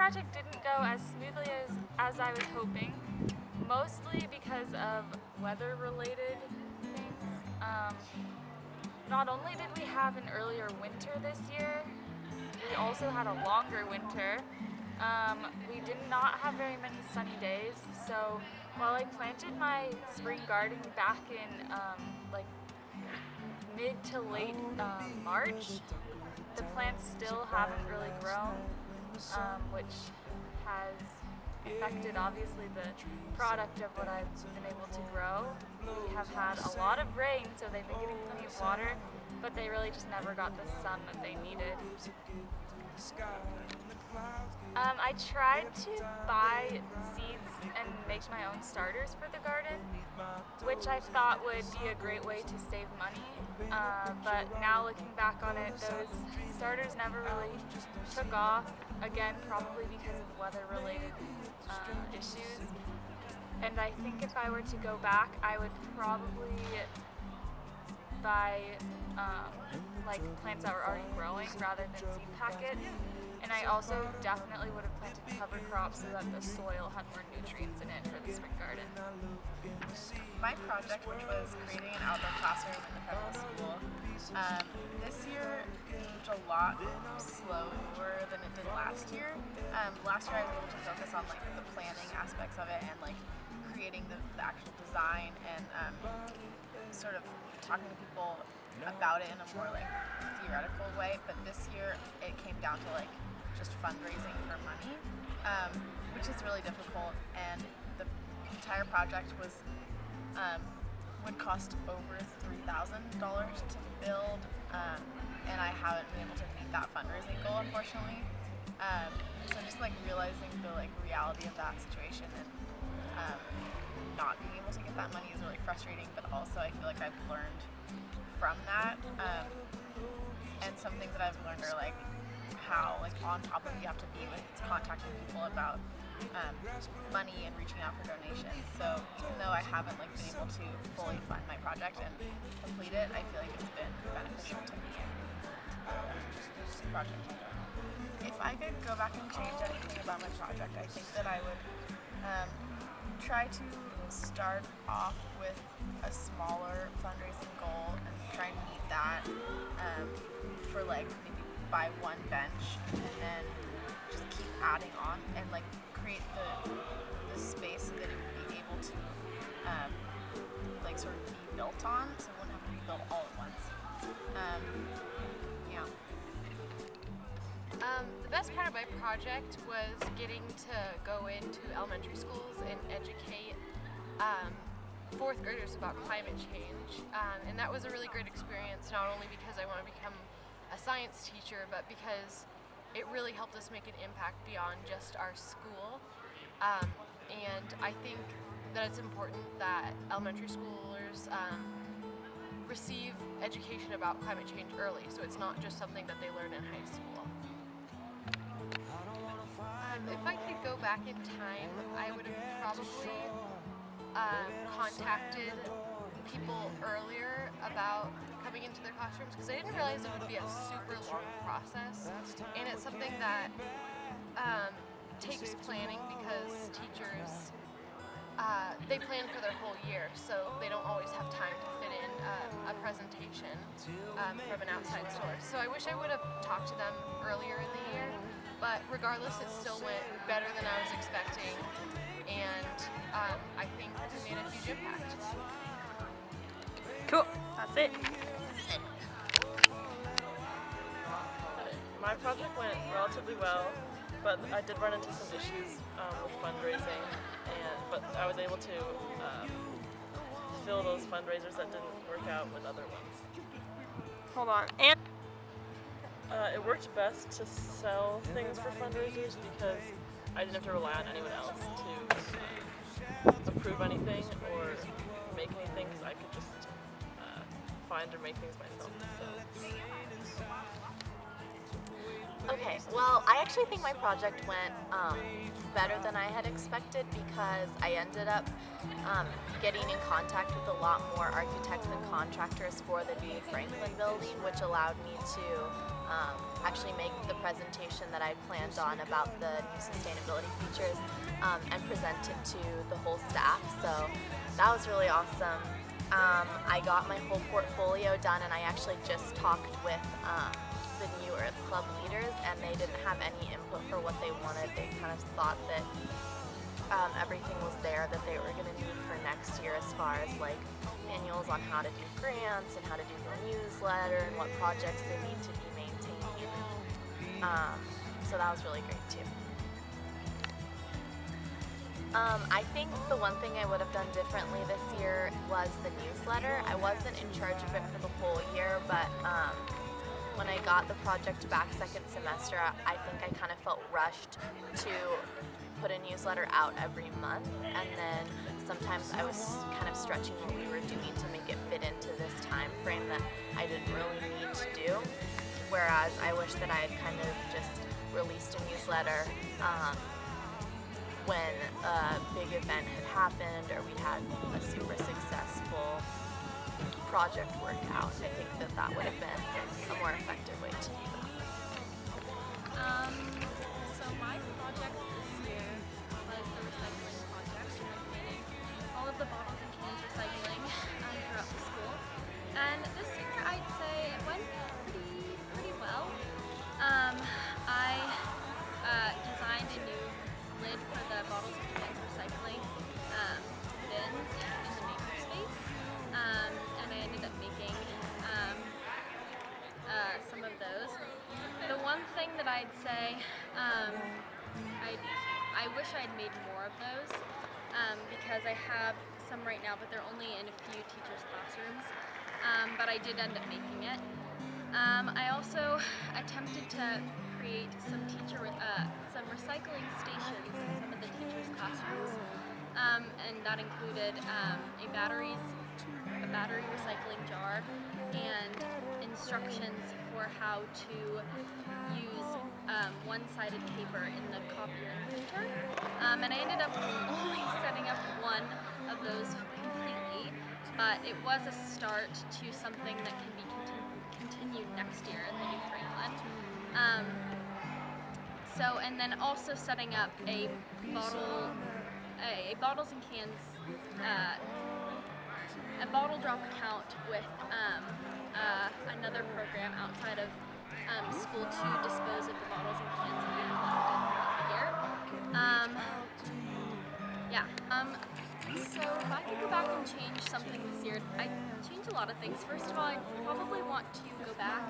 project didn't go as smoothly as I was hoping, mostly because of weather-related things. Not only did we have an earlier winter this year, we also had a longer winter. We did not have very many sunny days, so while I planted my spring garden back in like mid to late March, the plants still haven't really grown, which has affected obviously the product of what I've been able to grow. We have had a lot of rain, so they've been getting plenty of water, but they really just never got the sun that they needed. I tried to buy seeds and make my own starters for the garden, which I thought would be a great way to save money, but now looking back on it, those starters never really took off, again probably because of weather-related issues. And I think if I were to go back, I would probably buy like plants that were already growing rather than seed packets. And I also definitely would have planted cover crops so that the soil had more nutrients in it for the spring garden. My project, which was creating an outdoor classroom in the federal school, this year moved a lot slower than it did last year. Last year I was able to focus on like the planning aspects of it and like creating the actual design and sort of talking to people about it in a more like theoretical way, but this year it came down to like just fundraising for money, which is really difficult, and the entire project was would cost over $3,000 to build, and I haven't been able to meet that fundraising goal, unfortunately. So just like realizing the like reality of that situation and not being able to get that money is really frustrating, but also I feel like I've learned from that, and some things that I've learned are like how like on top of you have to be with contacting people about money and reaching out for donations. So even though I haven't like been able to fully fund my project and complete it, I feel like it's been beneficial to me and the project. If I could go back and change anything about my project, I think that I would try to start off with a smaller fundraising goal and try and meet that for like maybe buy one bench and then just keep adding on and like create the space that it would be able to like sort of be built on, so it wouldn't have to be built all at once. Yeah. The best part of my project was getting to go into elementary schools and educate fourth graders about climate change, and that was a really great experience, not only because I want to become a science teacher, but because it really helped us make an impact beyond just our school. And I think that it's important that elementary schoolers receive education about climate change early, so it's not just something that they learn in high school. If I could go back in time, I would have probably contacted people earlier about coming into their classrooms, because I didn't realize it would be a super long process, and it's something that takes planning, because teachers they plan for their whole year, so they don't always have time to fit in a presentation from an outside source. So I wish I would have talked to them earlier in the year, but regardless, it still went better than I was expecting, and I think it made a huge impact. Cool, that's it. My project went relatively well, but I did run into some issues with fundraising, but I was able to fill those fundraisers that didn't work out with other ones. Hold on. And It worked best to sell things for fundraisers because I didn't have to rely on anyone else to approve anything or make anything, because I could just find or make things myself. So. Okay, well, I actually think my project went better than I had expected because I ended up getting in contact with a lot more architects and contractors for the new Franklin building, which allowed me to actually make the presentation that I planned on about the new sustainability features and present it to the whole staff. So that was really awesome. I got my whole portfolio done, and I actually just talked with the New Earth Club leaders, and they didn't have any input for what they wanted. They kind of thought that everything was there that they were going to need for next year, as far as like manuals on how to do grants and how to do the newsletter and what projects they need to be maintaining. So that was really great too. I think the one thing I would have done differently this year was the newsletter. I wasn't in charge of it for the whole year, but when I got the project back second semester, I think I kind of felt rushed to put a newsletter out every month, and then sometimes I was kind of stretching what we were doing to make it fit into this time frame that I didn't really need to do. Whereas I wish that I had kind of just released a newsletter when a big event had happened or we had a super successful project worked out. I think that that would have been a more effective way to do that. So my project this year was the recycling project, creating all of the bottles and cans recycling throughout the school. And this year I'd say it went pretty well. I designed a new lid for the bottles and cans recycling bins in the makerspace, and I ended up making some of those. The one thing that I'd say, I wish I'd made more of those because I have some right now, but they're only in a few teachers' classrooms. But I did end up making it. I also attempted to create some recycling stations in some of the teachers' classrooms, and that included a battery recycling jar and instructions for how to use one-sided paper in the copier and printer. And I ended up only setting up one of those completely, but it was a start to something that can be continued next year in the new Franklin. And then also setting up a bottles and cans, a bottle drop account with another program outside of school to dispose of the bottles and cans that we have throughout the year. So if I could go back and change something this year, I'd change a lot of things. First of all, I probably want to go back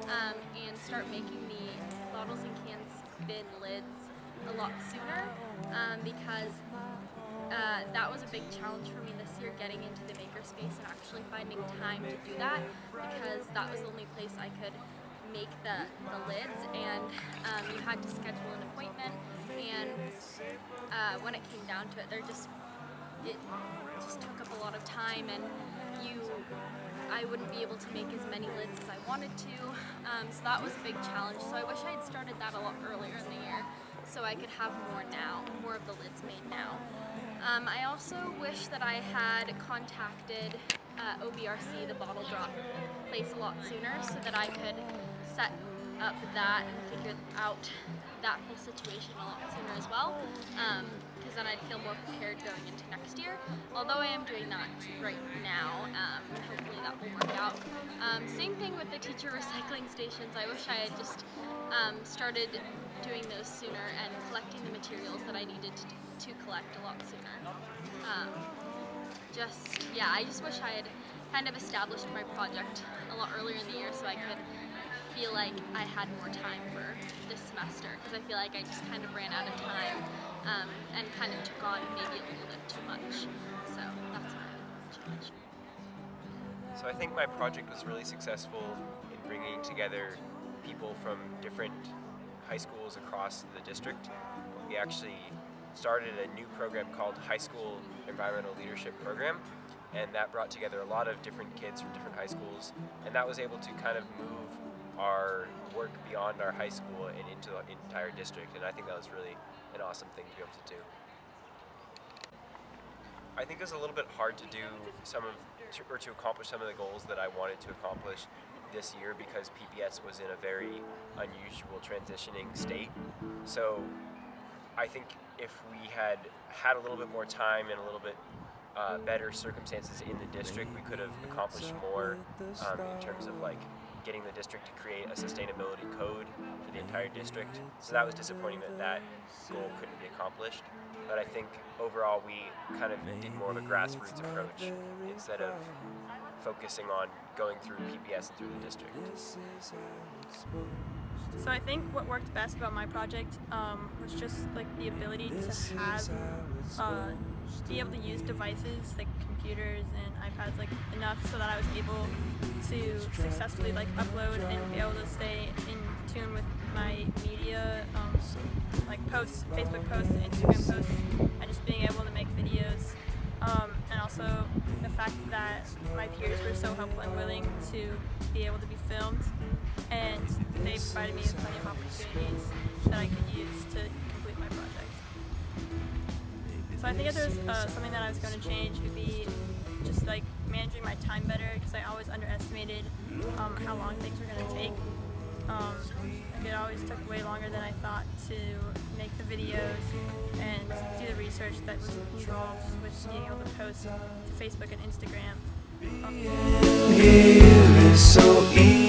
and start making the bottles and cans bin lids a lot sooner because that was a big challenge for me this year, getting into the makerspace and actually finding time to do that, because that was the only place I could make the lids, and you had to schedule an appointment, and when it came down to it, it just took up a lot of time, and I wouldn't be able to make as many lids as I wanted to, so that was a big challenge. So I wish I had started that a lot earlier in the year, so I could have more of the lids made now. I also wish that I had contacted OBRC, the bottle drop place, a lot sooner, so that I could set up that and figure out that whole situation a lot sooner as well, because then I'd feel more prepared going into next year. Although I am doing that right now, hopefully that will work out. Same thing with the teacher recycling stations. I wish I had just started doing those sooner and collecting the materials that I needed to collect a lot sooner. I just wish I had kind of established my project a lot earlier in the year so I could feel like I had more time for this semester, because I feel like I just kind of ran out of time and kind of took on maybe a little bit too much. So that's my challenge. So I think my project was really successful in bringing together people from different high schools across the district. We actually started a new program called High School Environmental Leadership Program, and that brought together a lot of different kids from different high schools, and that was able to kind of move our work beyond our high school and into the entire district, and I think that was really an awesome thing to be able to do. I think it was a little bit hard to do to accomplish some of the goals that I wanted to accomplish this year because PPS was in a very unusual transitioning state. So I think if we had had a little bit more time and a little bit better circumstances in the district, we could have accomplished more in terms of like getting the district to create a sustainability code for the entire district. So that was disappointing that goal couldn't be accomplished. But I think overall we kind of did more of a grassroots approach instead of focusing on going through PPS and through the district. So I think what worked best about my project was just like the ability to have, be able to use devices like computers and iPads like enough so that I was able to successfully like upload and be able to stay in tune with my media, like posts, Facebook posts, Instagram posts, and just being able to make videos. And also the fact that my peers were so helpful and willing to be able to be filmed, and they provided me with plenty of opportunities that I could use to complete my project. So I think if there was something that I was going to change, it would be just like managing my time better, because I always underestimated how long things were going to take. It always took way longer than I thought to make the videos and do the research that was involved with being able to post to Facebook and Instagram. Here is so easy.